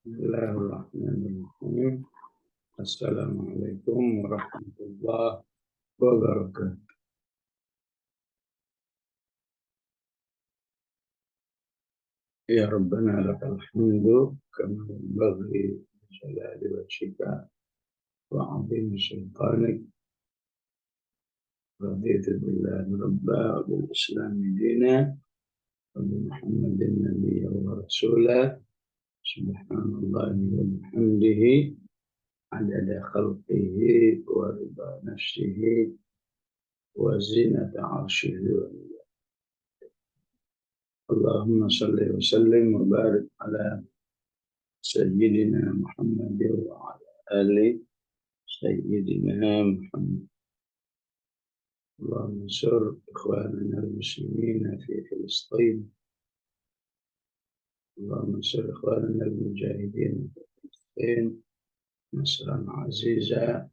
Bismillahirrahmanirrahim. Assalamualaikum warahmatullahi wabarakatuh. Ya Rabbana lakal hamdu kama yanbaghi li jalali wajhika wa 'azimi sultanik. Raditu billahi rabba wa bil islami dina wa bi Muhammadin nabiyya wa rasula. Subhanallahi wa bihamdihi adada khalqihi wa rida nafsihi wa zinata 'arsyihi. Allahumma salli wa sallim wa barik ala sayyidina Muhammad wa ala ali sayyidina Muhammad. Allahumma sur ikhwanana al-muslimina fi Filistin. Allahumma sur ikhwanana al-mujahidin fi Filistin nasran aziza.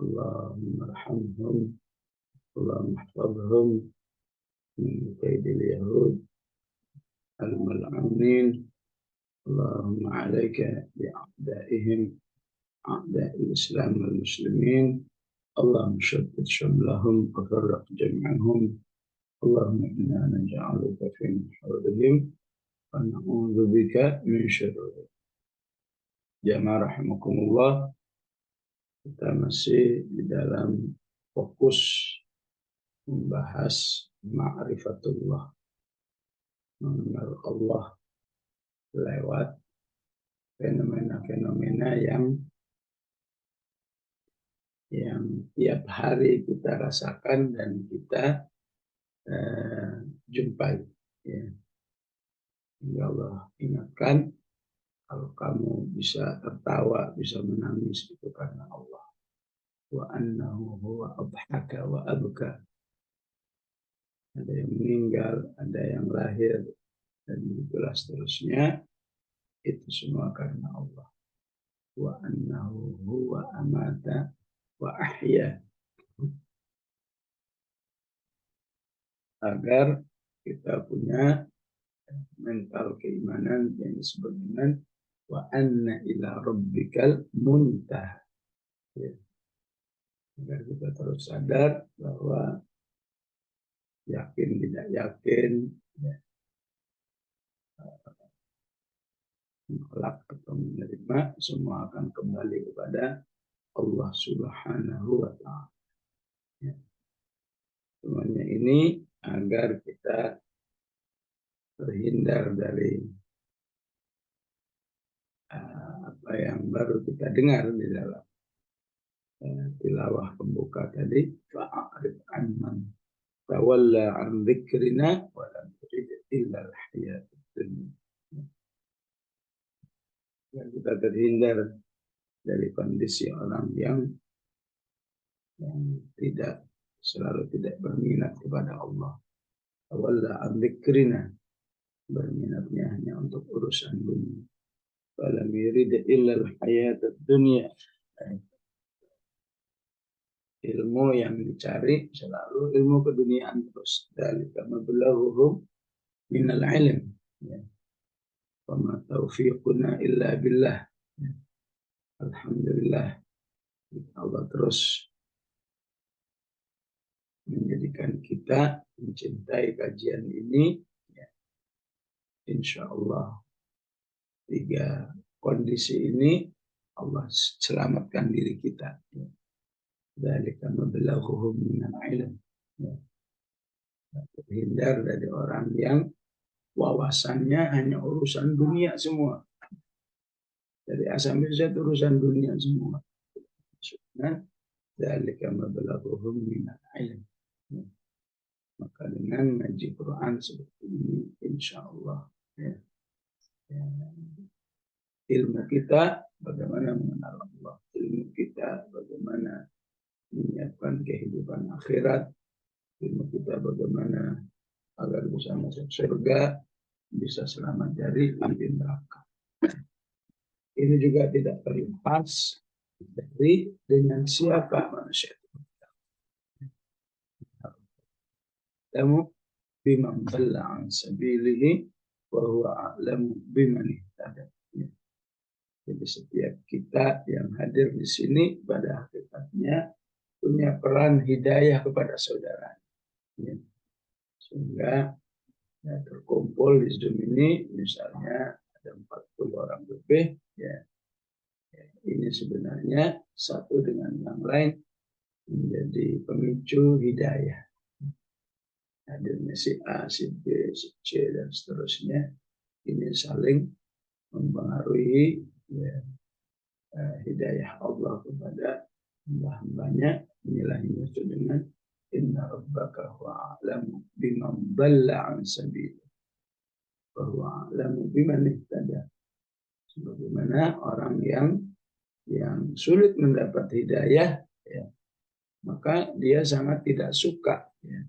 Allahumma arhamhum. Allahumma ihfadhhum min kaidil yahud al-mal'unin. Allahumma alaika bi'a'daihim أعداء الإسلام والمسلمين. اللهم شتت شملهم وفرق جمعهم. اللهم إنا نجعلك في نحورهم ونعوذ بك من شرورهم. Jamaah rahimakumullah, kita masih di dalam fokus membahas ma'rifatullah, mengenal Allah lewat fenomena-fenomena yang tiap hari kita rasakan dan kita jumpai. Ya. Ya Allah ingatkan, kalau kamu bisa tertawa, bisa menangis, itu karena Allah. Wa annahu huwa adhaka wa abka. Ada yang meninggal, ada yang lahir, dan begitulah seterusnya. Itu semua karena Allah. Wa annahu huwa amata wa ahya. Agar kita punya mental keimanan yang disebut dengan wa anna ila rabbikal muntaha. Ya. Agar kita terus sadar bahwa yakin tidak yakin, ya, menolak atau menerima, semua akan kembali kepada Allah Subhanahu wa Ta'ala. Ya. Semuanya ini agar kita terhindar dari apa yang baru kita dengar di dalam tilawah pembuka tadi, fa'arid anman tawalla an dzikrina wa lam turid illa al-hayatid dunya. Ya, kita terhindar dari kondisi orang yang selalu tidak berminat kepada Allah. Tawalla an dzikrina, berminatnya hanya untuk urusan dunia. Wa lam yurid illa al-hayatid dunya. Ilmu yang dicari selalu ilmu keduniaan terus. Dzalika mablaghuhum minal ilm. Ya. Wa ma taufiquna illa billah. Ya. Alhamdulillah, Allah terus menjadikan kita mencintai kajian ini. Ya. Insya Allah 3 kondisi ini Allah selamatkan diri kita. Ya. Dzalika mablaghuhum minal ilm. Ya. Terhindar dari orang yang wawasannya hanya urusan dunia semua. Dari A sampai Z urusan dunia semua. Nah, dzalika mablaghuhum minal ilm. Maka dengan ngaji Quran seperti ini, insya Allah, ya, ilmu kita bagaimana mengenal Allah, ilmu kita bagaimana menyiapkan kehidupan akhirat, ilmu kita bagaimana agar bisa masuk surga, bisa selamat dari api neraka. Ini juga tidak terlepas dari dengan siapa manusia itu. Kamu biman dhalla an sabilihi wa huwa a'lamu biman ihtada. Jadi setiap kita yang hadir di sini pada hakikatnya punya peran hidayah kepada saudara. Ya. Sehingga ya, terkumpul di Zoom ini misalnya ada 40 orang lebih, ya, ini sebenarnya satu dengan yang lain menjadi pemicu hidayah. Hadirnya si A, si B, si C, dan seterusnya ini saling mempengaruhi ya, hidayah Allah kepada hamba-hambanya. Inilah yang dimaksud dengan inna rabbaka huwa a'lamu biman dhalla an sabili wa huwa a'lamu biman ihtada. Sebagaimana orang yang sulit mendapat hidayah, ya, maka dia sangat tidak suka ya,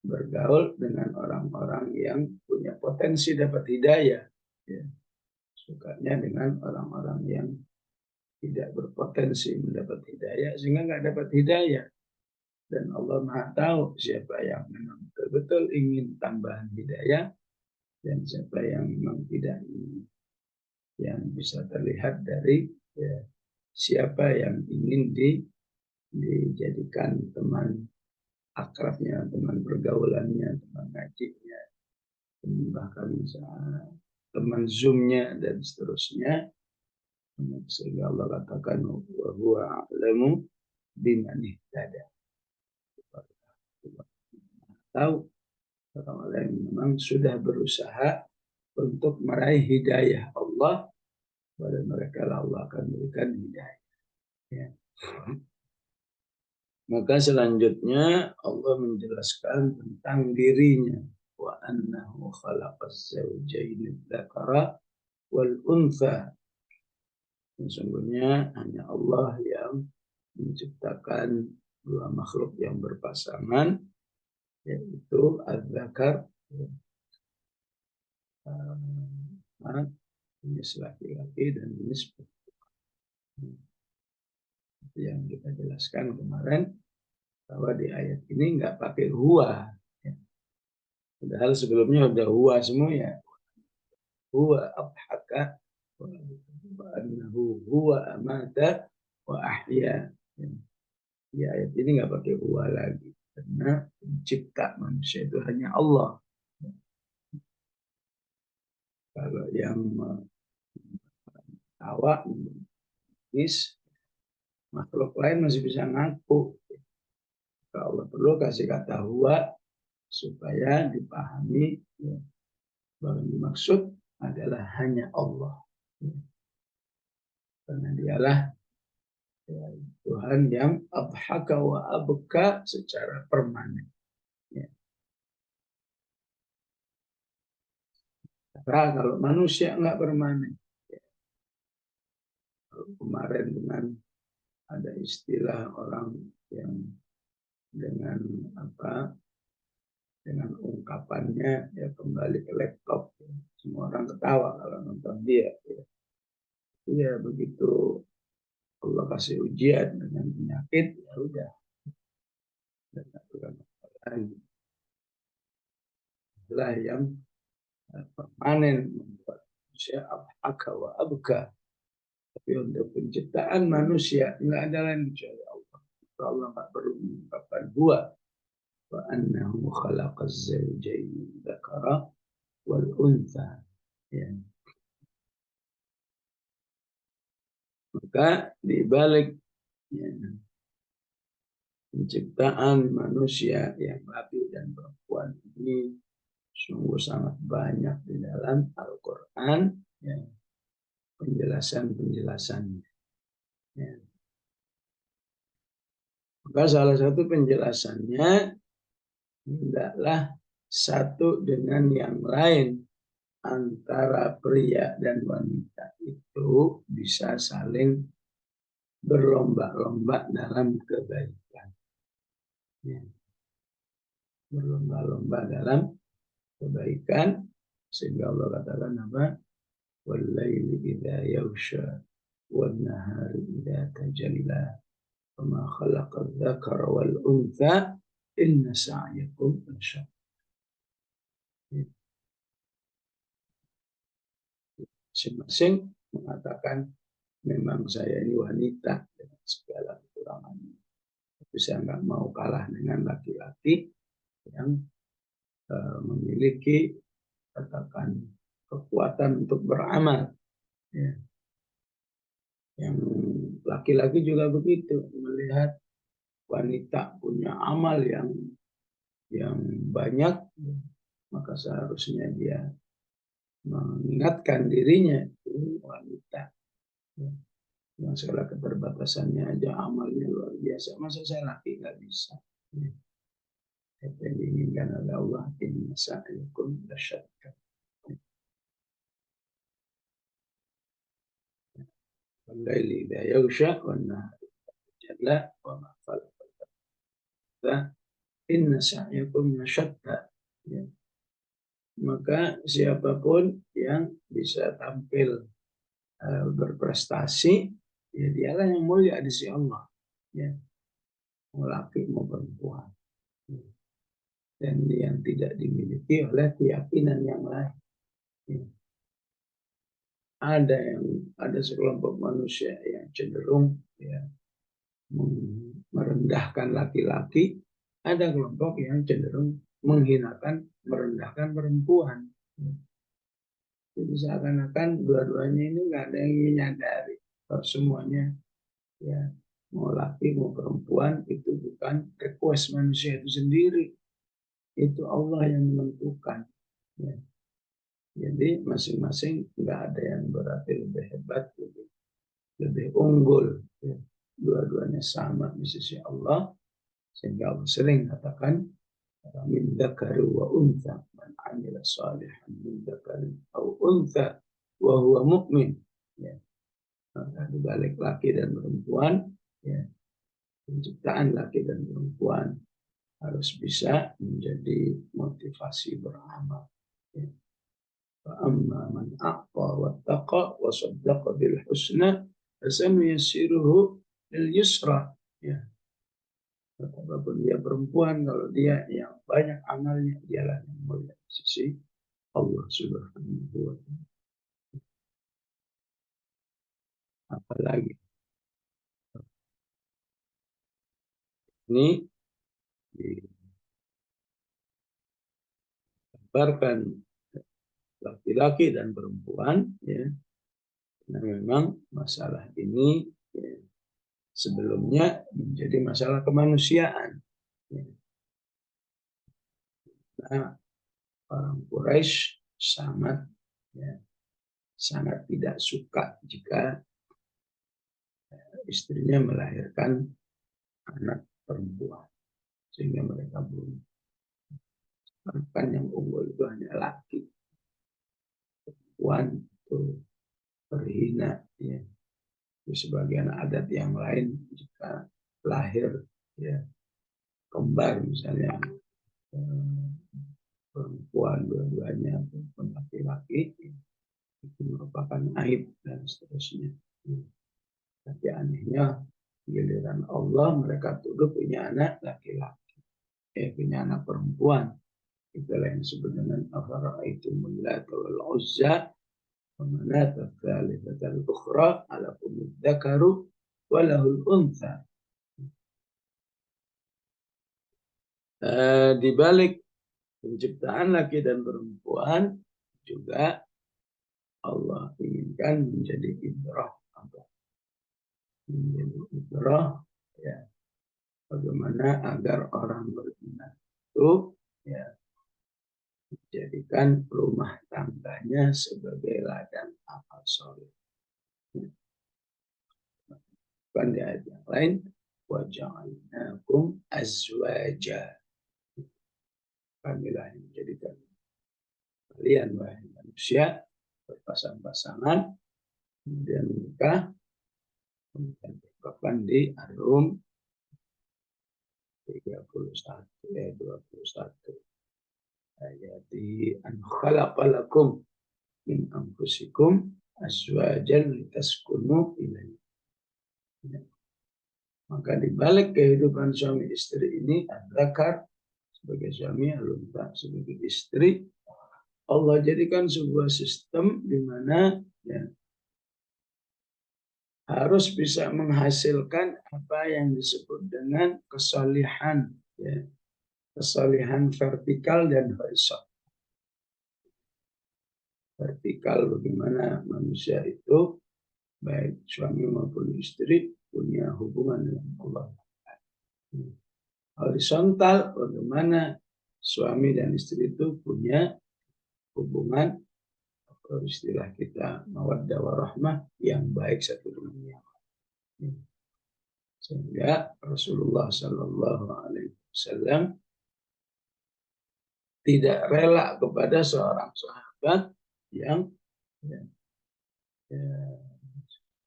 bergaul dengan orang-orang yang punya potensi dapat hidayah. Ya. Sukanya dengan orang-orang yang tidak berpotensi mendapat hidayah, sehingga nggak dapat hidayah. Dan Allah Maha tahu siapa yang memang betul-betul ingin tambahan hidayah dan siapa yang memang tidak ingin. Yang bisa terlihat dari ya, siapa yang ingin dijadikan teman akrabnya, teman pergaulannya, teman ngajinya, bahkan misalnya teman zoomnya dan seterusnya. Sehingga Allah katakan wa huwa a'lamu biman ihtada. Tahu orang-orang yang memang sudah berusaha untuk meraih hidayah Allah, pada mereka Allah akan berikan hidayah. Ya. Maka selanjutnya Allah menjelaskan tentang dirinya. Wa annahu khalaqaz zawjayn dzakara wal untha. Sesungguhnya hanya Allah yang menciptakan dua makhluk yang berpasangan, yaitu az-zakar, jenis laki-laki dan jenis perempuan. Yang kita jelaskan kemarin bahwa di ayat ini nggak pakai huwa. Padahal sebelumnya udah huwa semua ya. Huwa abhaka wa annahu huwa amata wa ahya. Ya, ayat ini nggak pakai huwa lagi. Karena pencipta manusia itu hanya Allah. Kalau yang tawa, makhluk lain masih bisa ngaku. Kalau perlu kasih kata huwa supaya dipahami ya, bahwa yang dimaksud adalah hanya Allah. Karena dialah ya, Tuhan yang abhaka wa abka secara permanen. Ya. Karena kalau manusia enggak permanen. Ya. Kalau kemarin dengan ada istilah orang yang dengan dengan ungkapannya ya kembali ke laptop. Ya. Semua orang ketawa kalau nonton dia. Ya. Iya begitu Allah kasih ujian dengan penyakit, ya udah. Dan aturan lagi. Itulah yang permanen membuat manusia abhaka wa abka. Tapi untuk penciptaan manusia nggak ada lain kecuali Allah. Allah nggak perlu mengungkapkan huwa wa annahu khalaqaz zawjayn dzakara wal untha. Ya. Maka di balik ya, penciptaan manusia yang laki dan perempuan ini sungguh sangat banyak di dalam Al-Quran ya, penjelasan-penjelasannya. Ya. Maka salah satu penjelasannya hendaklah satu dengan yang lain antara pria dan wanita itu bisa saling berlomba-lomba dalam kebaikan. Ya. Berlomba-lomba dalam kebaikan sehingga Allah katakan apa? Wal-laili idza yaghsha wan-nahari idza tajalla wama khalaqadz dzakara wal untha inna sa'yakum lasyaq. Masing-masing mengatakan memang saya ini wanita dengan segala kekurangannya. Tapi saya nggak mau kalah dengan laki-laki yang memiliki katakan kekuatan untuk beramal. Ya. Yang laki-laki juga begitu, melihat wanita punya amal yang banyak, maka seharusnya dia mengingatkan dirinya itu wanita. Yang segala keterbatasannya aja amalnya luar biasa. Masa saya laki nggak bisa? Apa yang diinginkan oleh Allah, inna sa'yakum lasyatta. Wal-laili idza yaghsha wan-nahari jalla wa ma khalaqa. Inna sa'yakum lasyatta. Ya. Maka siapapun yang bisa tampil berprestasi, ya dialah yang mulia di sisi Allah. Ya. Mau laki mau perempuan. Dan yang tidak dimiliki oleh keyakinan yang lain. Ya. Ada sekelompok manusia yang cenderung ya, merendahkan laki-laki, ada kelompok yang cenderung menghinakan, merendahkan perempuan. Jadi seakan-akan dua-duanya ini nggak ada yang menyadari kalau semuanya ya mau laki mau perempuan itu bukan request manusia itu sendiri, itu Allah yang menentukan. Ya. Jadi masing-masing nggak ada yang berarti lebih hebat, lebih unggul. Ya. Dua-duanya sama di sisi Allah, sehingga Allah sering katakan min dzakari wa untha man 'amila shalihan min dzakari aw untha wa huwa mu'min. Ya. Maka dibalik laki dan perempuan, ya, penciptaan laki dan perempuan harus bisa menjadi motivasi beramal. Ya. فَأَمَّا مَنْ أَعْطَى وَاتَّقَى وَصَدَّقَ بِالْحُسْنَى فَسَنُيَسِّرُهُ لِلْيُسْرَى. Ya. Apapun dia perempuan, kalau dia yang banyak amalnya, dialah yang mulia di sisi Allah Subhanahu wa Ta'ala. Apalagi ini digambarkan laki-laki dan perempuan, ya. Nah, memang masalah ini ya, sebelumnya menjadi masalah kemanusiaan. Ya. Nah, orang Quraisy sangat ya, sangat tidak suka jika istrinya melahirkan anak perempuan, sehingga mereka bunuh. Bahkan yang unggul itu hanya laki, perempuan itu terhina. Ya. Di sebagian adat yang lain jika lahir ya kembar misalnya perempuan dua-duanya ataupun laki-laki itu merupakan aib dan seterusnya. Tapi anehnya giliran Allah mereka tuduh punya anak laki-laki, punya anak perempuan. Itulah yang disebut dengan afara'aitumul Lata wal Uzza wa manata tsalitsatal ukhra alakumud dzakaru wa lahul untha. Di balik penciptaan laki dan perempuan juga Allah inginkan menjadi ibrah, menjadi ibrah ya, bagaimana agar orang beriman itu ya menjadikan rumah tangganya sebagai ladang amal soleh. Bukan di ayat yang lain, wa ja'alnakum azwaja. Kamilah yang menjadikan kalian wahai manusia berpasang-pasangan, kemudian menikah, kemudian berkapan di Ar-Rum 31 ayat 21. Ayati an khalaqalakum min anfusikum azwajan litaskunu ilaihi. Ya. Maka di balik kehidupan suami istri ini adzakar sebagai suami, al-untha sebagai istri, Allah jadikan sebuah sistem di mana ya, harus bisa menghasilkan apa yang disebut dengan kesalihan, ya. Kesalihan vertikal dan horizontal. Vertikal bagaimana manusia itu baik suami maupun istri punya hubungan dengan Allah. Horizontal bagaimana suami dan istri itu punya hubungan, istilah kita mawaddah warahmah, yang baik satu dengan yang lain. Sehingga Rasulullah Shallallahu Alaihi Wasallam tidak rela kepada seorang sahabat yang ya, ya,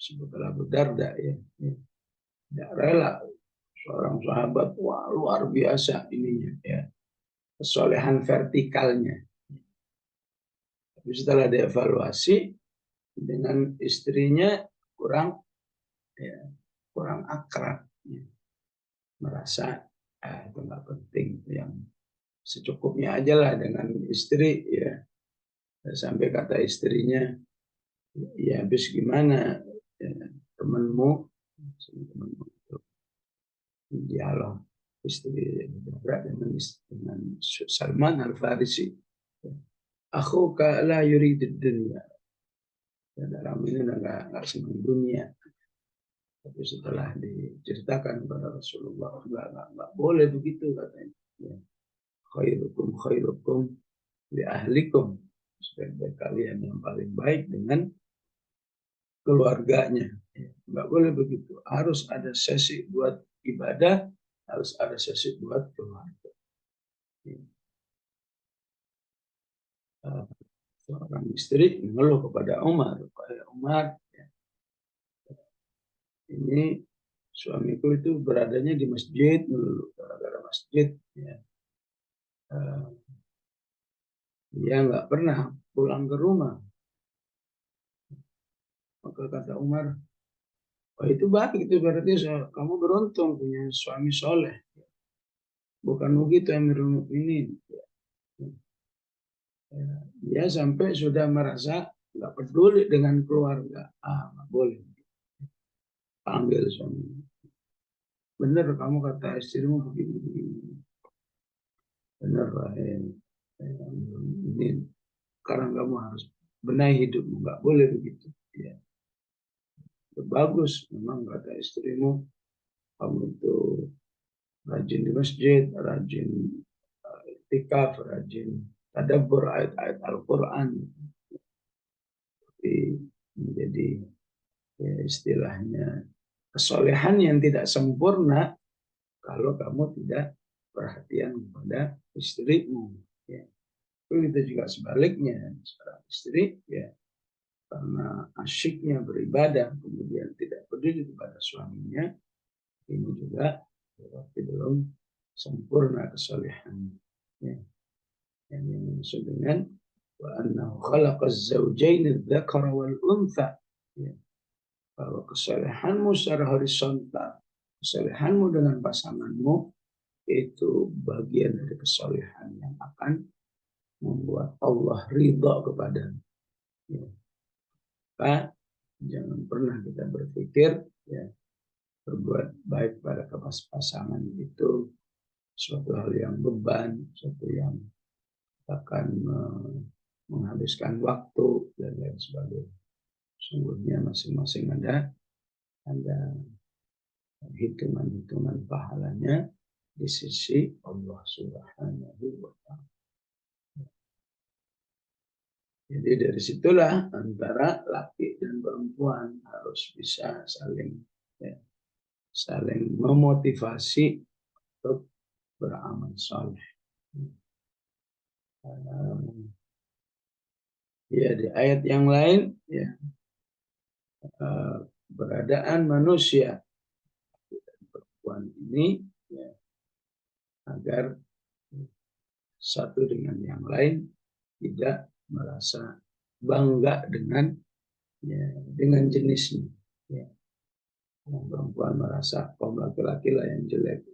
sebutlah Abu Darda, ya, tidak rela seorang sahabat, wah luar biasa ininya, ya, kesolehan vertikalnya. Tapi setelah dievaluasi dengan istrinya kurang, ya, kurang akrab, ya. Merasa itu nggak penting, yang secukupnya aja lah dengan istri, ya. Sampai kata istrinya, ya habis gimana, ya, temanmu itu dialog istri berat dengan Salman Al Farisi, aku la yuridid dunya, ya, dalam ini nggak senang dunia. Tapi setelah diceritakan kepada Rasulullah, nggak boleh begitu katanya. Ya. Khairukum khairukum li ahlikum, sebaik kalian yang paling baik dengan keluarganya. Ya. Nggak boleh begitu. Harus ada sesi buat ibadah, harus ada sesi buat keluarga. Ya. Seorang istri mengeluh kepada Umar, ya, ini suamiku itu beradanya di masjid dulu, gara-gara masjid, ya. Dia nggak pernah pulang ke rumah. Maka kata Umar, oh itu baik, itu berarti kamu beruntung punya suami soleh. Bukan begitu Amirul Mukminin. Dia sampai sudah merasa nggak peduli dengan keluarga. Nggak boleh. Panggil suami. Benar kamu kata istrimu begini-begini. Benar lah. Ini sekarang kamu harus benahi hidupmu. Nggak boleh begitu. Ya. Bagus memang kata istrimu, kamu itu rajin di masjid, rajin iktikaf, rajin tadabbur ayat-ayat Al-Quran. Tapi menjadi, ya, istilahnya kesolehan yang tidak sempurna kalau kamu tidak perhatian kepada istrimu. Ya. Itu juga sebaliknya, seorang istri, ya, karena asyiknya beribadah kemudian tidak peduli kepada suaminya, ini juga berarti belum sempurna kesolehan. Ya. Yang dimaksud dengan wa annahu khalaqaz zawjayn adz-dzakara wal untha. Ya. Bahwa kesolehanmu secara horizontal, kesolehanmu dengan pasanganmu itu bagian dari kesolehan yang akan membuat Allah ridha kepadamu. Ya. Maka jangan pernah kita berpikir, ya, berbuat baik pada pasangan itu suatu hal yang beban, suatu yang akan menghabiskan waktu dan lain sebagainya. Sungguhnya masing-masing ada hitungan-hitungan pahalanya di sisi Allah Subhanahu wa Ta'ala. Jadi dari situlah antara laki dan perempuan harus bisa saling, ya, saling memotivasi untuk beramal saleh. Ya, di ayat yang lain, ya, beradaan manusia dan perempuan ini, ya, agar satu dengan yang lain tidak merasa bangga dengan, ya, dengan jenisnya. Ya. Yang perempuan merasa kaum laki-laki lah yang jelek,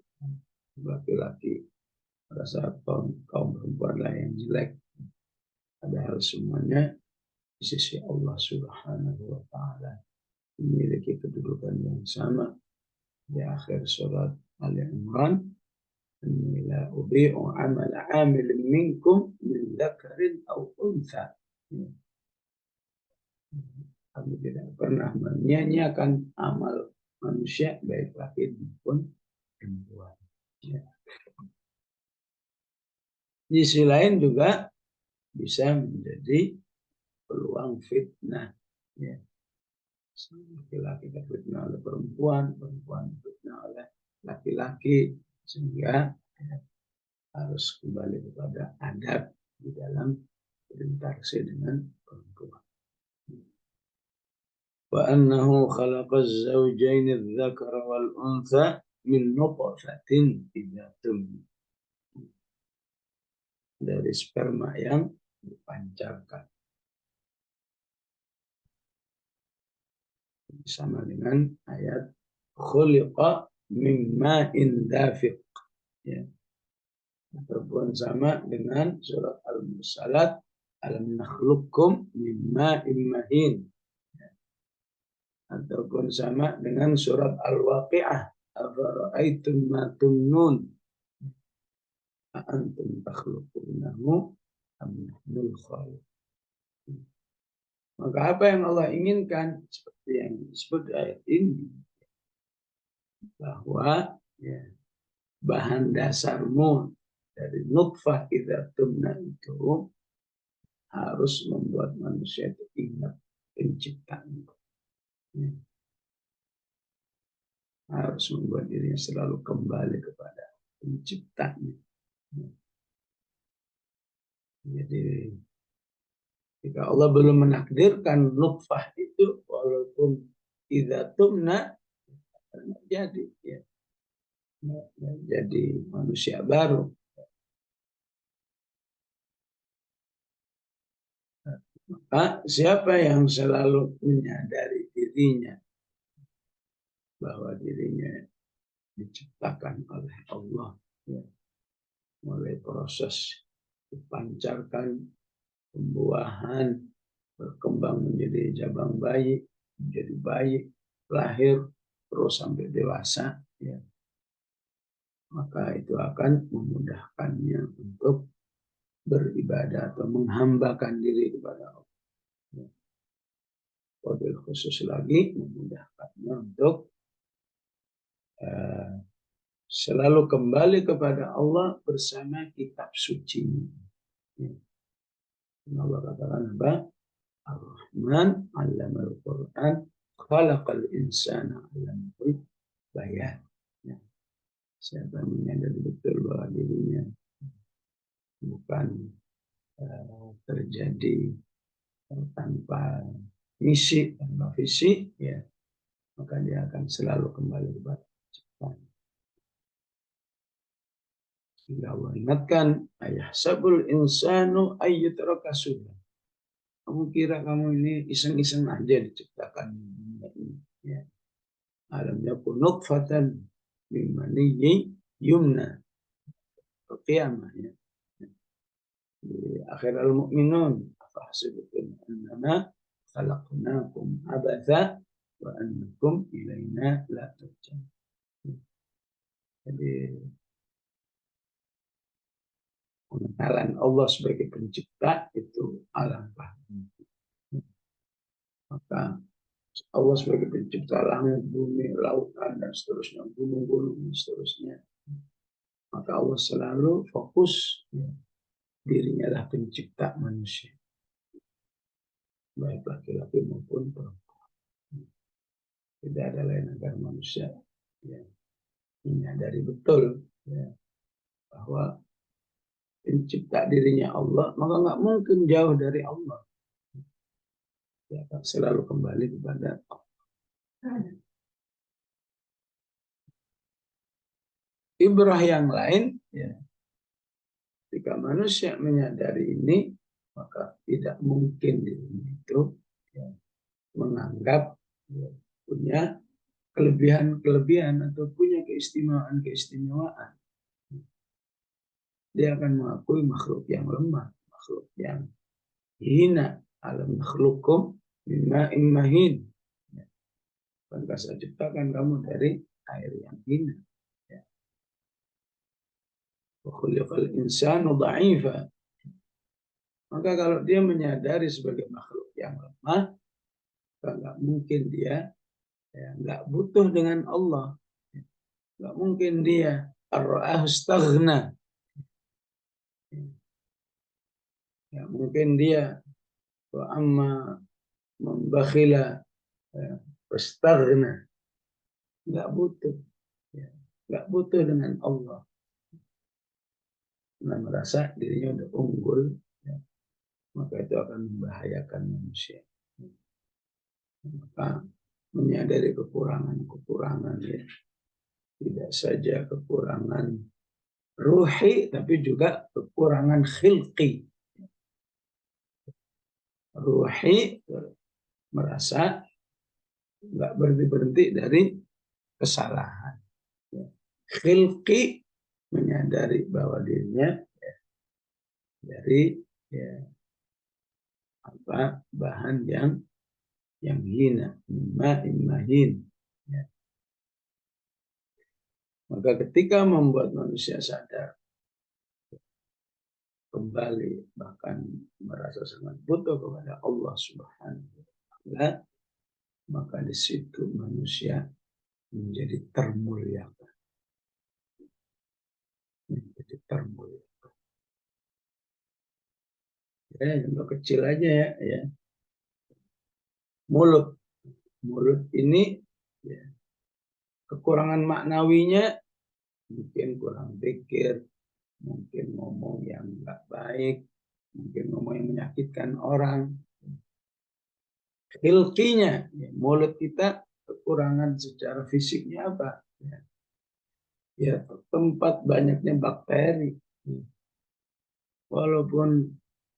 laki-laki merasa kaum perempuan lah yang jelek. Padahal semuanya di sisi Allah Subhanahu wa Ta'ala memiliki kedudukan yang sama di akhir surat Ali Imran. La udhi'u amala 'amilin minkum min dzakarin aw untha. Kami tidak pernah menyia-nyiakan amal manusia baik laki maupun perempuan. Ya. Di sisi lain juga bisa menjadi peluang fitnah. Ya. Laki-laki terfitnah oleh perempuan, perempuan terfitnah oleh laki-laki, sehingga ya, harus kembali kepada adab di dalam berinteraksi dengan perempuan. Wa annahu khalaqaz zawjayn adz-dzakara wal untha min nutfatin idza tumna. Dari sperma yang dipancarkan. Sama dengan ayat khuliqa mimma indafiq. Ya. Ataupun sama dengan surat Al-Mursalat, alam nakhluqukum mimma immahin. Ya. Ataupun sama dengan surat Al-Waqi'ah, afara'aitum ma tumnun, antum takhluqunahu am nahnul khaliqun. Maka apa yang Allah inginkan seperti yang disebut ayat ini, bahwa ya, bahan dasarmu dari nutfah idza tumna itu harus membuat manusia itu ingat penciptaan. Ya. Harus membuat dirinya selalu kembali kepada penciptanya. Ya. Jadi jika Allah belum menakdirkan nutfah itu, walaupun idza tumna, jadi ya, jadi manusia baru. Maka siapa yang selalu menyadari dirinya bahwa dirinya diciptakan oleh Allah, ya, mulai proses dipancarkan pembuahan, berkembang menjadi jabang bayi, menjadi bayi, lahir, terus sampai dewasa, ya, maka itu akan memudahkannya untuk beribadah atau menghambakan diri kepada Allah. Ya. Wabil khusus lagi memudahkannya untuk selalu kembali kepada Allah bersama kitab suci. Ya. Allah katakan apa? Ar-Rahman 'allamal Qur'an, khalaqal insana 'allamahul bayan. Ya. Siapa yang menyadari betul bahwa dirinya bukan terjadi tanpa misi, tanpa visi, ya, maka dia akan selalu kembali kepada Tuhan. Sehingga Allah ingatkan, ayahsabul insanu ayyutraka sudah. Kamu kira kamu ini iseng-iseng aja diciptakan ini, ya. Alam yakun nutfatan min maniyyin yumna. Qiyamah, ya. Di akhir al-mu'minun, afahsibukum annama khalaqnakum abatha wa annakum ilaina la turja'un. Jadi pengenalan Allah sebagai pencipta itu alangkah. Maka Allah sebagai pencipta langit, bumi, lautan, dan seterusnya, gunung-gunung, dan seterusnya. Maka Allah selalu fokus, ya, dirinya adalah pencipta manusia, baik laki-laki maupun perempuan. Tidak ada lain agar manusia, ya, menyadari betul, ya, bahwa pencipta dirinya Allah, maka nggak mungkin jauh dari Allah. Dia akan selalu kembali kepada Allah. Ibrah yang lain, ya, jika manusia menyadari ini, maka tidak mungkin dirinya itu, ya, menganggap, ya, punya kelebihan-kelebihan atau punya keistimewaan-keistimewaan. Dia akan mengakui makhluk yang lemah, makhluk yang hina. Alam nakhluqukum mimma immahin. Bukankah saya ciptakan kamu dari air yang hina? Ya. Wa khuliqal insanu dha'ifa. Maka kalau dia menyadari sebagai makhluk yang lemah, maka nggak mungkin dia ya, nggak butuh dengan Allah. Nggak mungkin dia ar-ra'ahu staghna. Ya, mungkin dia wa amma membakhila wastaghna. Nggak butuh. Ya. Nggak butuh dengan Allah. Nah, merasa dirinya udah unggul, ya, maka itu akan membahayakan manusia. Maka menyadari kekurangan-kekurangan, ya, tidak saja kekurangan ruhi, tapi juga kekurangan khilqi. Ruhi merasa nggak berhenti-berhenti dari kesalahan. Khilqi menyadari bahwa dirinya ya, dari ya, bahan yang hina, mahin. Ya. Maka ketika membuat manusia sadar kembali, bahkan merasa sangat butuh kepada Allah Subhanahu wa Ta'ala, maka di situ manusia menjadi termuliakan. Menjadi termuliakan. Ya, contoh kecil aja ya. Mulut. Mulut ini ya, kekurangan maknawinya mungkin kurang pikir, mungkin ngomong yang nggak baik, mungkin ngomong yang menyakitkan orang. Hilkinya, ya, mulut kita kekurangan secara fisiknya apa? Ya, tempat banyaknya bakteri. Walaupun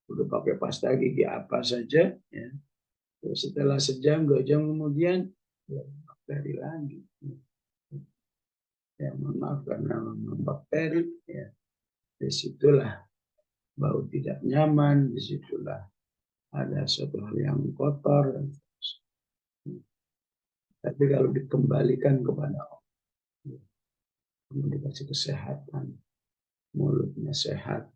udah pakai pasta gigi apa saja, ya, setelah sejam, 2 jam kemudian, ya, bakteri lagi. Ya, mohon maaf karena bakteri, ya, disitulah bau tidak nyaman, disitulah ada suatu hal yang kotor. Tapi kalau dikembalikan kepada Allah, kamu dikasih kesehatan, mulutnya sehat,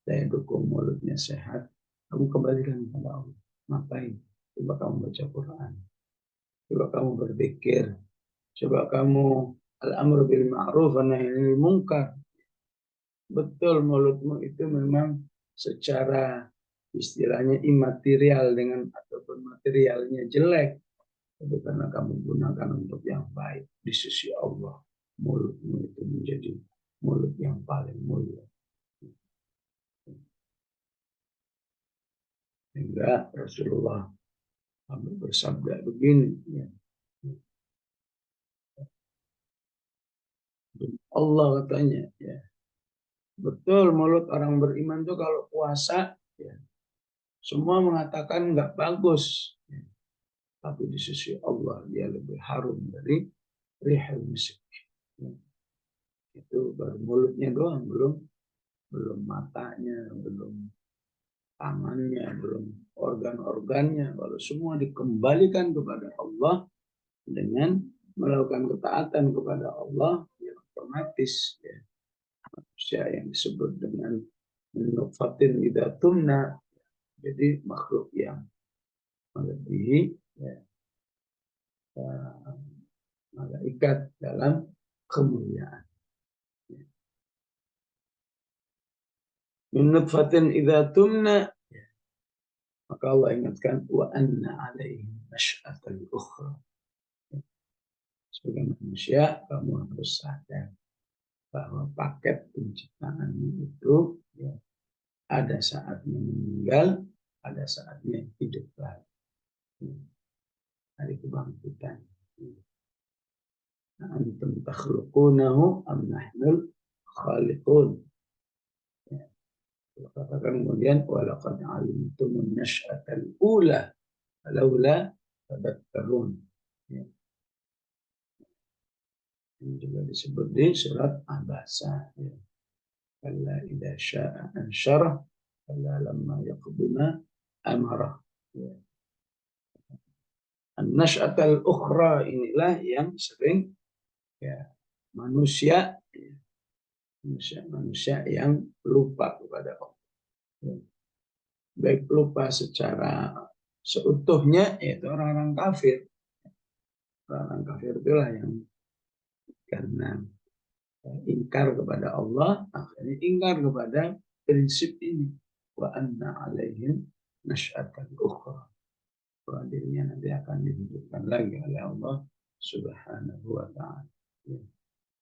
saya dukung mulutnya sehat, kamu kembalikan kepada Allah. Ngapain? Coba kamu baca Quran, coba kamu berzikir, coba kamu al-amru bil ma'ruf wa nahy anil munkar. Betul mulutmu itu memang secara istilahnya imaterial dengan ataupun materialnya jelek, tapi karena kamu gunakan untuk yang baik di sisi Allah, mulutmu itu menjadi mulut yang paling mulia. Sehingga Rasulullah bersabda begini, ya. Allah katanya, ya, betul mulut orang beriman tuh kalau puasa, ya, semua mengatakan nggak bagus, ya. Tapi di sisi Allah dia lebih harum dari rihal misk. Ya. Itu baru mulutnya doang, belum matanya, belum tangannya, belum organ-organnya. Kalau semua dikembalikan kepada Allah dengan melakukan ketaatan kepada Allah, ya otomatis ya, manusia yang disebut dengan nutfatin idza tumna, jadi makhluk yang melebihi ya, malaikat dalam kemuliaan. Min nutfatin idza tumna, maka Allah ingatkan wa anna alaihi nasy'atal ukhra. Sebagai manusia kamu harus sadar bahwa paket penciptaan itu ya, ada saatnya meninggal, ada saatnya hidup lagi. Hari kebangkitan. Antum takhluqunahu am nahnul khaliqun. Ya. Katakan kemudian walaqad alimtumun nasy'atal ula laula tadakkarun. Ya. Ini juga disebut di surat Abasa. Ya. Kalla idza syaa ansyarah, kalla lamma yaqdi ma amarah. Ya. An-nash'atal ukhra inilah yang sering ya manusia yang lupa kepada Allah. Baik lupa secara seutuhnya, yaitu orang-orang kafir. Orang-orang kafir itulah yang karena ingkar kepada Allah, akhirnya ingkar kepada prinsip ini. Wa anna alaihim nasy'atal ukhra. Bahwa dirinya nanti akan dihidupkan lagi oleh Allah Subhanahu wa ta'ala. Ya.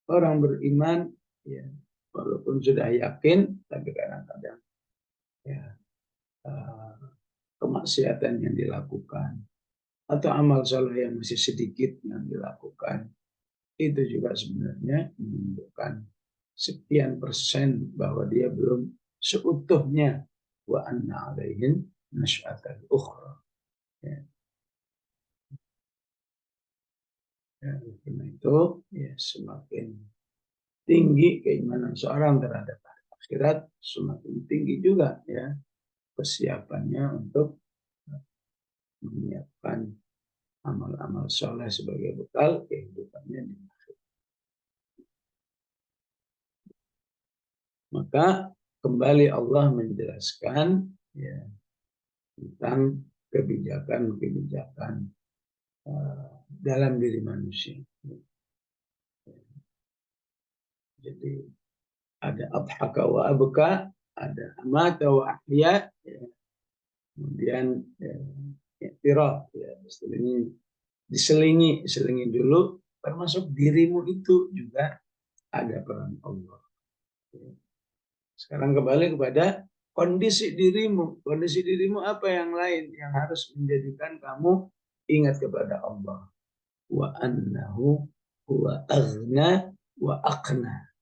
Orang beriman, ya, walaupun sudah yakin, tapi kadang-kadang ya, kemaksiatan yang dilakukan atau amal soleh yang masih sedikit yang dilakukan, itu juga sebenarnya menunjukkan sekian persen bahwa dia belum seutuhnya wa anna alaihim nasy'atal ukhra. Ya. Ya, karena itu ya semakin tinggi keimanan seorang terhadap akhirat, semakin tinggi juga ya persiapannya untuk menyiapkan amal-amal soleh sebagai bekal kehidupannya di akhirat. Maka kembali Allah menjelaskan ya, tentang kebijakan-kebijakan dalam diri manusia. Jadi ada adhaka wa abka, ada amata wa ahya, ya. Kemudian i'tiraf, ya, diselingi dulu, termasuk dirimu itu juga ada peran Allah. Sekarang kembali kepada kondisi dirimu. Kondisi dirimu apa yang lain yang harus menjadikan kamu ingat kepada Allah. Wa annahu huwa aghna wa aqna.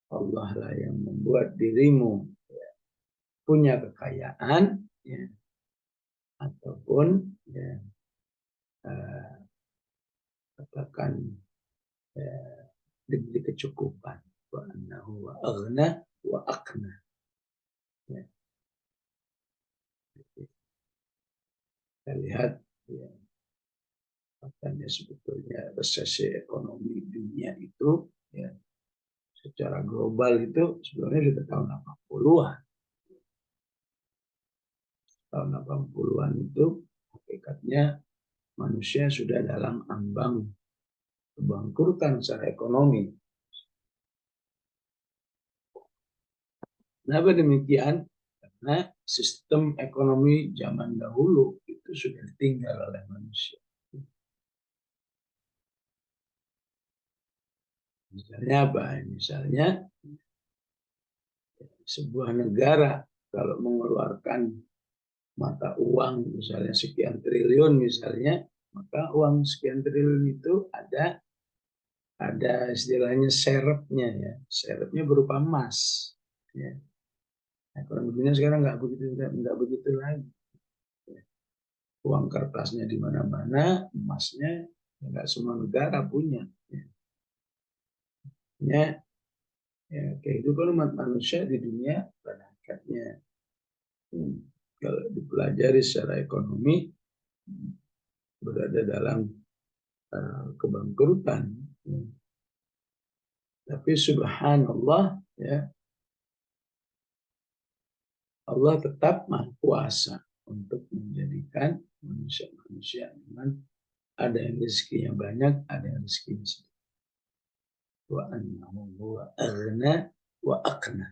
Allah lah yang membuat dirimu ya, punya kekayaan ya, ataupun ya, katakan diberi kecukupan. Wa annahu wa aghna wa aqna. Ya. Kita lihat ya, katanya sebetulnya resesi ekonomi dunia itu ya, secara global itu sebenarnya sudah tahun 80-an. Tahun 80-an itu hakikatnya manusia sudah dalam ambang kebangkrutan secara ekonomi. Kenapa demikian? Karena sistem ekonomi zaman dahulu itu sudah ditinggal oleh manusia. Misalnya apa? Misalnya sebuah negara kalau mengeluarkan mata uang misalnya sekian triliun misalnya, maka uang sekian triliun itu ada istilahnya serepnya ya. Serepnya berupa emas. Ya. Nah, kalau dunia sekarang nggak begitu lagi. Uang kertasnya di mana-mana, emasnya nggak semua negara punya. Ya, ya, kehidupan umat manusia di dunia pada hakikatnya kalau dipelajari secara ekonomi berada dalam kebangkrutan. Tapi subhanallah ya, Allah tetap maha kuasa untuk menjadikan manusia-manusia dengan ada yang rezekinya banyak, ada yang rezekinya sedikit. Wa annahu huwa aghna wa aqna.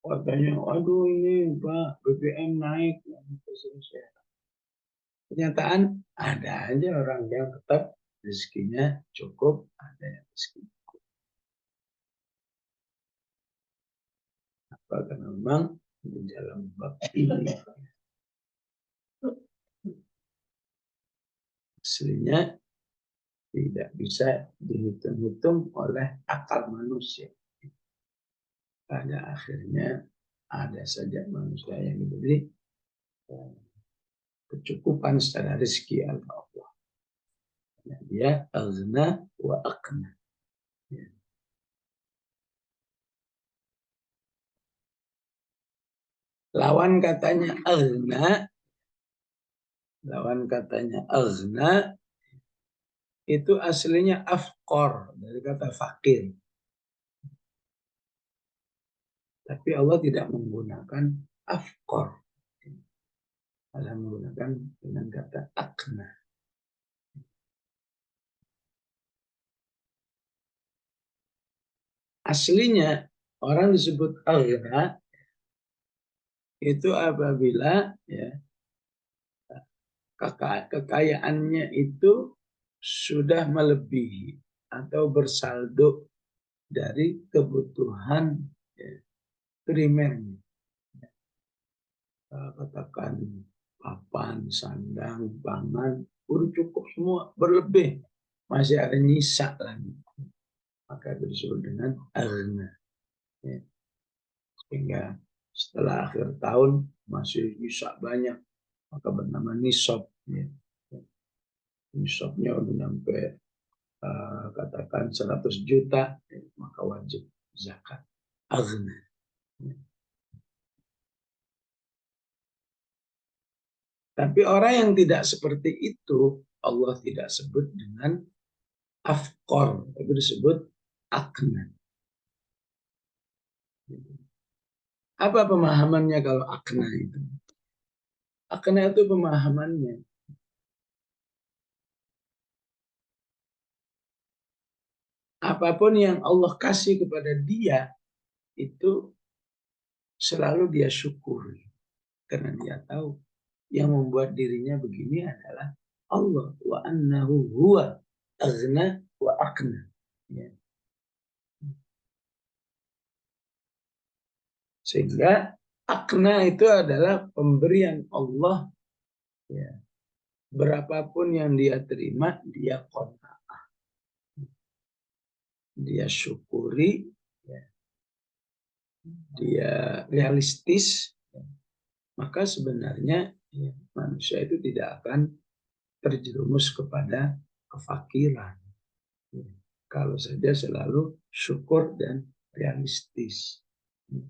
Katanya, aduh ini Pak, BBM naik. Kenyataan ada aja orang yang tetap rezekinya cukup, ada yang rezekinya cukup. Apa? Karena memang di dalam bab ini aslinya tidak bisa dihitung-hitung oleh akal manusia. Pada akhirnya ada saja manusia yang diberi kecukupan secara rezeki oleh Allah. Dia aghna wa aqna. Ya. Lawan katanya aghna, lawan katanya aghna itu aslinya afqor dari kata fakir. Tapi Allah tidak menggunakan afqor. Allah menggunakan dengan kata aghna. Aslinya orang disebut aghna itu apabila ya kekayaannya itu sudah melebihi atau bersaldo dari kebutuhan ya, primernya. Katakan papan, sandang, pangan, udah cukup semua, berlebih. Masih ada nyisa lagi. Maka itu disebut dengan aghna. Ya. Sehingga setelah akhir tahun masih nyisa banyak, maka bernama nisab. Ya. Nisabnya udah nyampe katakan 100 juta, maka wajib zakat. Aghna. Tapi orang yang tidak seperti itu, Allah tidak sebut dengan afkor, tapi disebut akna. Apa pemahamannya kalau akna itu? Akna itu pemahamannya. Apapun yang Allah kasih kepada dia, itu selalu dia syukuri. Karena dia tahu yang membuat dirinya begini adalah Allah. Wa annahu huwa aghna wa akna. Ya. Sehingga akna itu adalah pemberian Allah. Ya. Berapapun yang dia terima, dia qanaah. Dia syukuri, ya. Dia realistis, ya. Maka sebenarnya ya, manusia itu tidak akan terjerumus kepada kefakiran. Ya. Kalau saja selalu syukur dan realistis. Ya.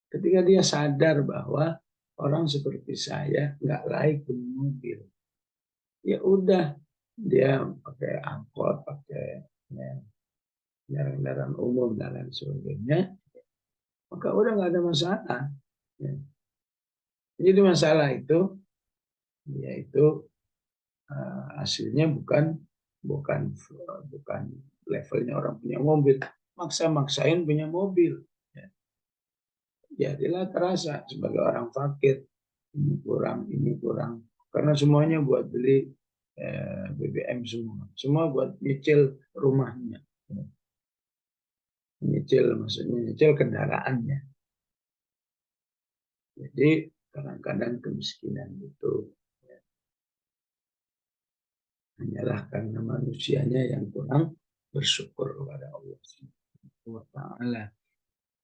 Ketika dia sadar bahwa orang seperti saya nggak layak punya mobil, ya udah dia pakai angkot, pakai ya, kendaraan umum dan lain sebagainya, maka udah nggak ada masalah. Ya. Jadi masalah itu yaitu hasilnya bukan bukan levelnya orang punya mobil, maksa-maksain punya mobil. Ya. Jadilah terasa sebagai orang fakir, ini kurang, karena semuanya buat beli BBM semua buat nyicil rumahnya, nyicil maksudnya nyicil kendaraannya. Jadi kadang-kadang kemiskinan itu ya, hanyalah karena manusianya yang kurang bersyukur kepada Allah Subhanahu wa taala.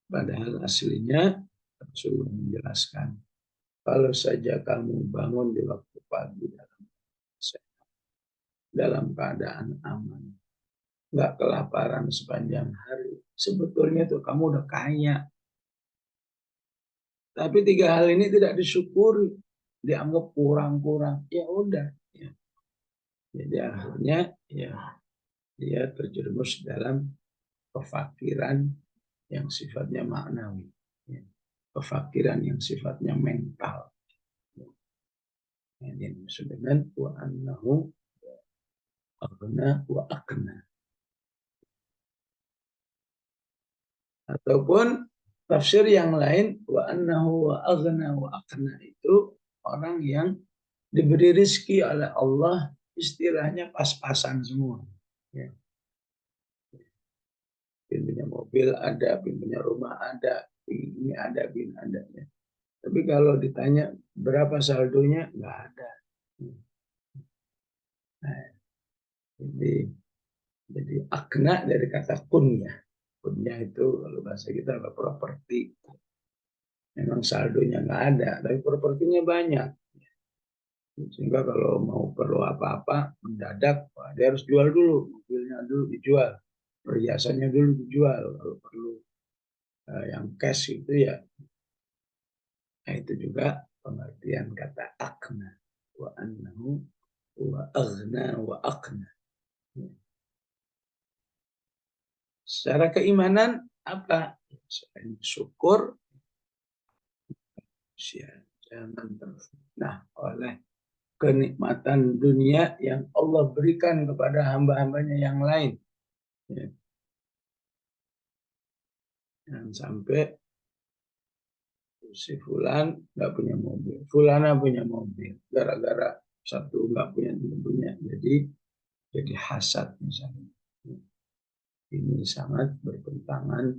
Padahal aslinya Rasulullah menjelaskan, kalau saja kamu bangun di waktu pagi dalam keadaan aman, nggak kelaparan sepanjang hari, sebetulnya tuh kamu udah kaya. Tapi tiga hal ini tidak disyukuri, dianggap kurang-kurang. Ya udah. Ya. Jadi akhirnya ya dia terjerumus dalam kefakiran yang sifatnya maknawi. Ya. Kefakiran yang sifatnya mental. Yang dimaksud dengan wa annahu aghna wa akna. Ataupun tafsir yang lain wa annahu wa aghna wa akna itu orang yang diberi rizki oleh Allah istilahnya pas-pasan semua. Ya. Pintunya mobil ada, pintunya rumah ada, ini ada, ini ada. Ya. Tapi kalau ditanya berapa saldonya, nggak ada. Nah, jadi akna dari kata kunya. Kunya itu kalau bahasa kita apa properti. Memang saldonya nggak ada, tapi propertinya banyak. Sehingga kalau mau perlu apa-apa mendadak, dia harus jual dulu, mobilnya dulu dijual, perhiasannya dulu dijual. Kalau perlu yang cash itu ya Nah, itu juga pengertian kata akna. Wa annahu wa aghna wa aqna. Secara keimanan apa? Selain syukur, jangan terfitnah oleh kenikmatan dunia yang Allah berikan kepada hamba-hambanya yang lain. Ya. Jangan sampai si Fulan nggak punya mobil, Fulana punya mobil, gara-gara satu nggak punya, jadi hasad misalnya. Ini sangat bertentangan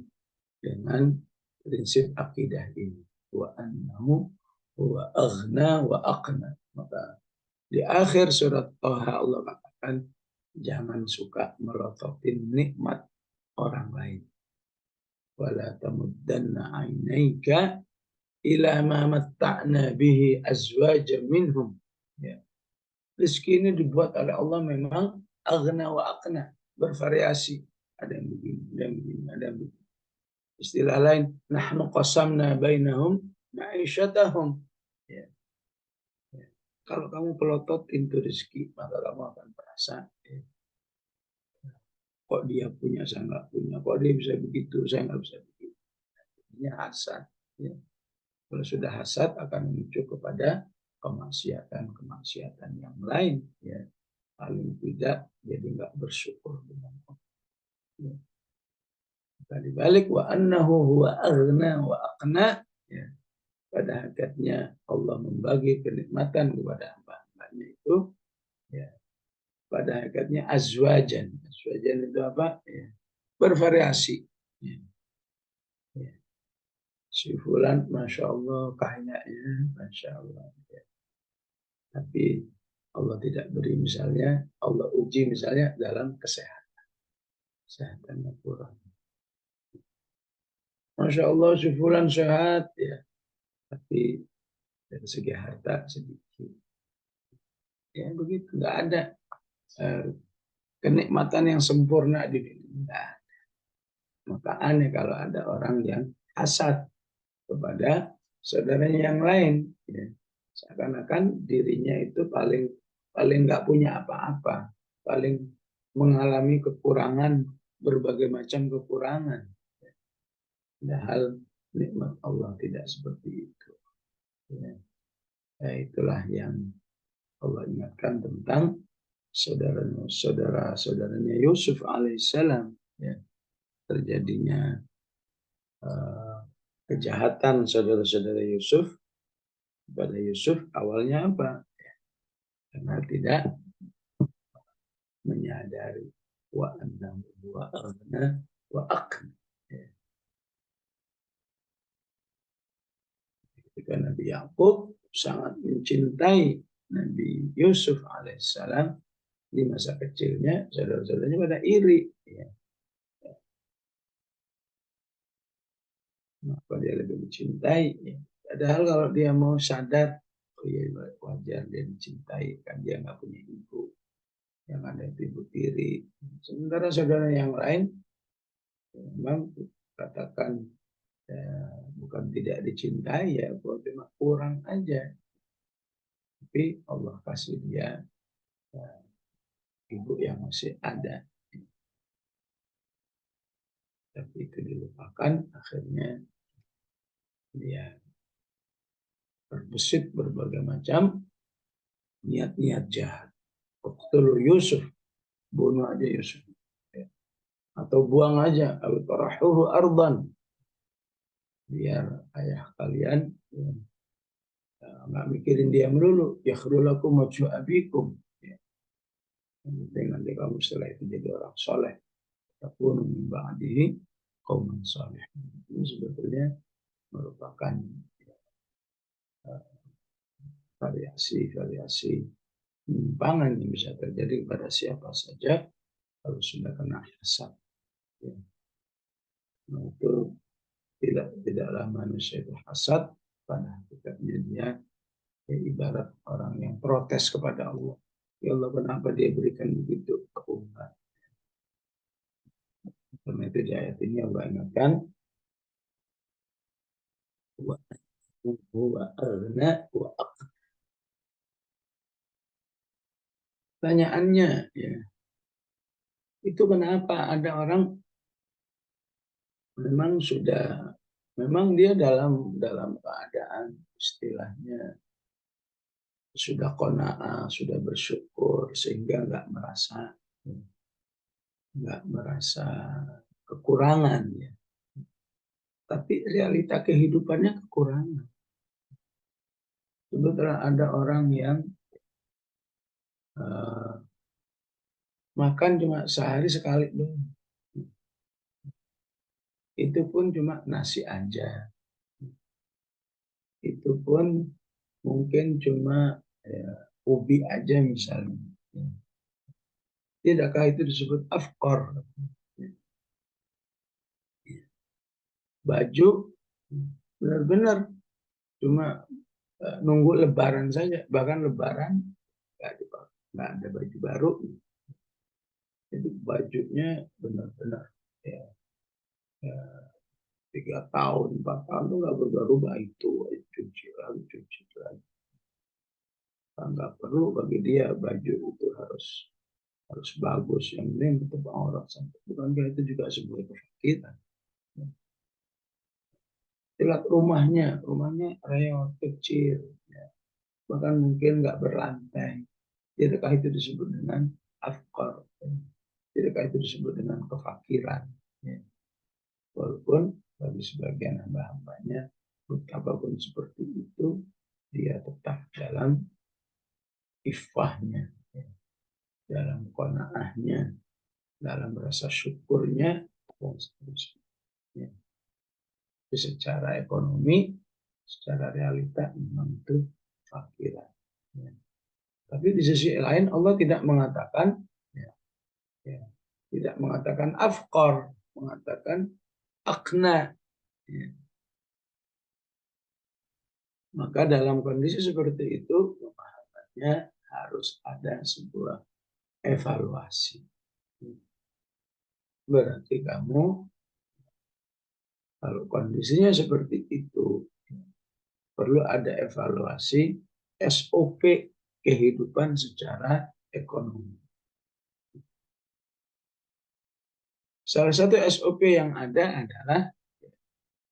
dengan prinsip akidah ini. Wa annahu wa aghna wa aqna. Maka di akhir surat Thaha Allah katakan jangan suka melototin nikmat orang lain. Wala tamuddanna 'ainaika ila ma matta'na bihi azwajan minhum. Ya. Rezeki ini dibuat oleh Allah memang aghna wa aqna, bervariasi. Ada yang begini, ada yang begini, ada yang begini. Istilah lain, nahnu qasamna bainahum ma'isyatahum. Ya. Ya. Kalau kamu pelototin itu rezeki, maka kamu akan merasa, ya, kok dia punya, saya nggak punya. Kok dia bisa begitu, saya nggak bisa begitu. Ini hasad. Ya. Kalau sudah hasad akan menuju kepada kemaksiatan yang lain. Ya. Paling tidak jadi nggak bersyukur dengan Allah. Ya. Tadi balik wa annahu huwa aghna wa aqna. Ya. Pada hakikatnya Allah membagi kenikmatan kepada hamba-hambanya itu, ya, pada hakikatnya azwajan. Azwajan itu apa? Ya, bervariasi. Ya. Ya. Si fulan, masya Allah, kayaknya, masya Allah. Ya. Tapi Allah tidak beri misalnya, Allah uji misalnya dalam kesehatan. Kesehatannya kurang. Masya Allah, si fulan sehat, ya. Tapi dari segi harta sedikit. Ya begitu, nggak ada kenikmatan yang sempurna di dunia. Maka aneh kalau ada orang yang hasad kepada saudaranya yang lain. Ya. Seakan-akan dirinya itu paling paling nggak punya apa-apa, paling mengalami kekurangan, berbagai macam kekurangan. Padahal nikmat Allah tidak seperti itu. Ya. Ya, itulah yang Allah ingatkan tentang saudara-saudaranya Yusuf alaihissalam. Ya. Terjadinya kejahatan saudara-saudara Yusuf kepada Yusuf awalnya apa? Karena tidak menyadari wa annahu wa aghna wa aqna. Ya. Ketika Nabi Yakub sangat mencintai Nabi Yusuf alaihissalam di masa kecilnya, saudara-saudaranya pada iri. Ya. Maka dia lebih mencintai. Ya. Padahal kalau dia mau sadar, oh iya wajar dia mencintai, kan dia nggak punya ibu, yang ada itu ibu tiri. Sementara saudara yang lain ya, memang katakan ya, bukan tidak dicintai ya, cuma kurang aja. Tapi Allah kasih dia ya, ibu yang masih ada. Tapi itu dilupakan, akhirnya dia terbesit berbagai macam niat-niat jahat. Uqtulu Yusuf, bunuh aja Yusuf. Ya. Atau buang aja, al-tarahuhu ardan. Biar ayah kalian ya, nggak mikirin dia melulu. Yakhrulakum wajhu abikum. Ya. Yang penting nanti kamu setelah itu jadi orang soleh. Takunu min ba'dihi qauman salih. Ini sebetulnya merupakan ya, variasi-variasi penyimpangan yang bisa terjadi kepada siapa saja kalau sudah kena hasad. Ya. Nah, itu tidaklah manusia itu hasad, pada hakikatnya dia ya, ibarat orang yang protes kepada Allah. Ya Allah, kenapa dia berikan begitu? Aku enggak. Karena itu di ayat ini Allah ingatkan huwa aghna wa aqna. Pertanyaannya, ya, itu kenapa ada orang memang dia dalam keadaan istilahnya sudah qanaah, sudah bersyukur sehingga nggak merasa kekurangan, ya. Tapi realita kehidupannya kekurangan. Sebetulnya ada orang yang uh, makan cuma sehari sekali doang. Itu pun cuma nasi aja. Itu pun mungkin cuma ya, ubi aja misalnya. Tidakkah itu disebut afkor? Baju benar-benar cuma nunggu lebaran saja. Bahkan lebaran nggak ada baju baru. Itu bajunya benar-benar ya, ya 3 tahun, 4 tahun tuh nggak berubah-ubah, itu cuci lagi. Nggak perlu bagi dia baju itu harus bagus, yang penting tetap aurat sampai. Bukankah itu juga sebuah kefakiran? Lihat rumahnya reot kecil, ya. Bahkan mungkin nggak berlantai. Tidakkah itu disebut dengan afkar? Tidakkah itu disebut dengan kefakiran? Ya. Walaupun bagi sebagian hamba-hambanya, apapun seperti itu, dia tetap dalam ifahnya, ya. Dalam qanaahnya, dalam rasa syukurnya, dan seterusnya. Ya. Jadi secara ekonomi, secara realita memang itu fakiran. Ya. Tapi di sisi lain Allah tidak mengatakan, ya, ya, tidak mengatakan afkor, mengatakan akna. Ya. Maka dalam kondisi seperti itu, pemahamannya harus ada sebuah evaluasi. Berarti kamu, kalau kondisinya seperti itu, perlu ada evaluasi SOP kehidupan secara ekonomi. Salah satu SOP yang ada adalah,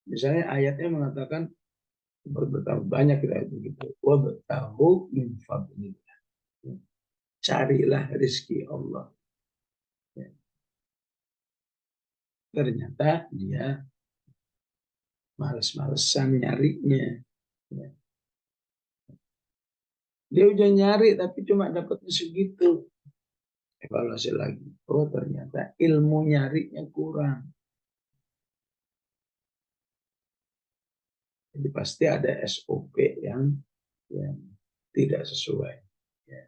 misalnya ayatnya mengatakan, bertambah banyak kita itu gitu. Wabtahu min fadlillah. Carilah rezeki Allah. Ternyata dia males-malesan nyarinya. Dia udah nyari tapi cuma dapatnya segitu. Evaluasi lagi. Oh, ternyata ilmu nyarinya kurang. Jadi pasti ada SOP yang tidak sesuai. Ya.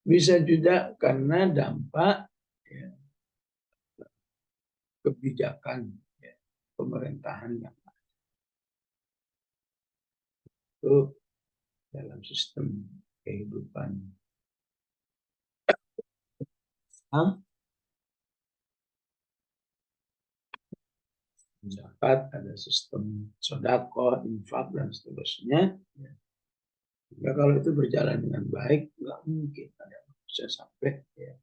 Bisa juga karena dampak, ya, kebijakan, ya, pemerintahan yang itu dalam sistem kehidupan zakat, ada sistem sodako, infak, dan seterusnya. Ya, kalau itu berjalan dengan baik, nggak mungkin ada bisa sampai, ya,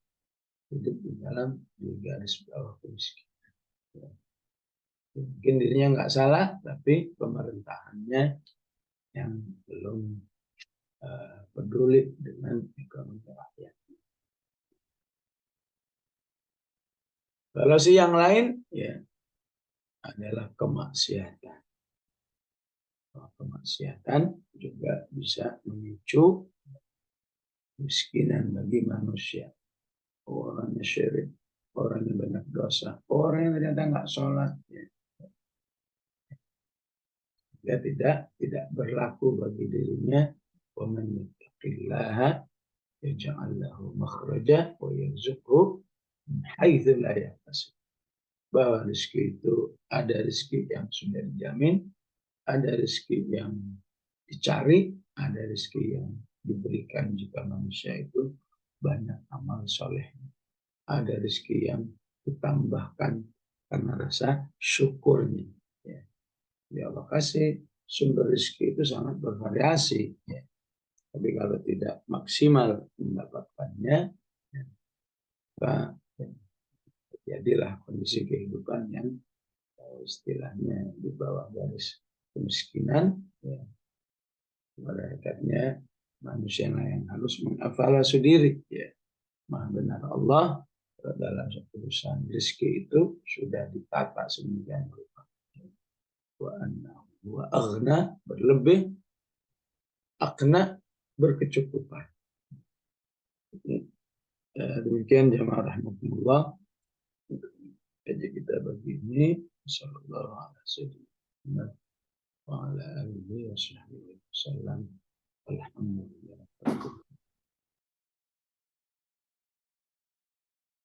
hidup di dalam garis bawah kemiskinan. Ya. Mungkin dirinya nggak salah, tapi pemerintahannya yang belum peduli dengan ekonomi rakyat. Kalau si yang lain, ya, adalah kemaksiatan. Kemaksiatan juga bisa memicu kemiskinan bagi manusia. Orangnya syirik, orang yang banyak dosa, orang yang ternyata nggak sholat, ya. Dia tidak berlaku bagi dirinya. Wa man yattaqillaha yaj'al lahu makhraja wa yarzuqhu min haitsu la yahtasib. Bahwa rezeki itu ada rezeki yang sudah dijamin, ada rezeki yang dicari, ada rezeki yang diberikan jika manusia itu banyak amal soleh. Ada rezeki yang ditambahkan karena rasa syukurnya. Ya. Jadi kasih sumber rezeki itu sangat bervariasi. Ya. Tapi kalau tidak maksimal mendapatkannya, ya, maka jadilah kondisi kehidupan yang istilahnya di bawah garis kemiskinan. Ya. Pada hakikatnya manusia yang harus mengevaluasi diri. Ya. Maha benar Allah dalam satu urusan rezeki itu sudah ditata sedemikian rupa. Wa annahu wa aghna berlebih, akna berkecukupan. Demikian jamaah rahmatullah. Kaji kita begini. Sallallahu alaihi wasallam wa ala alihi wa sahbihi wasallam. Alhamdulillah.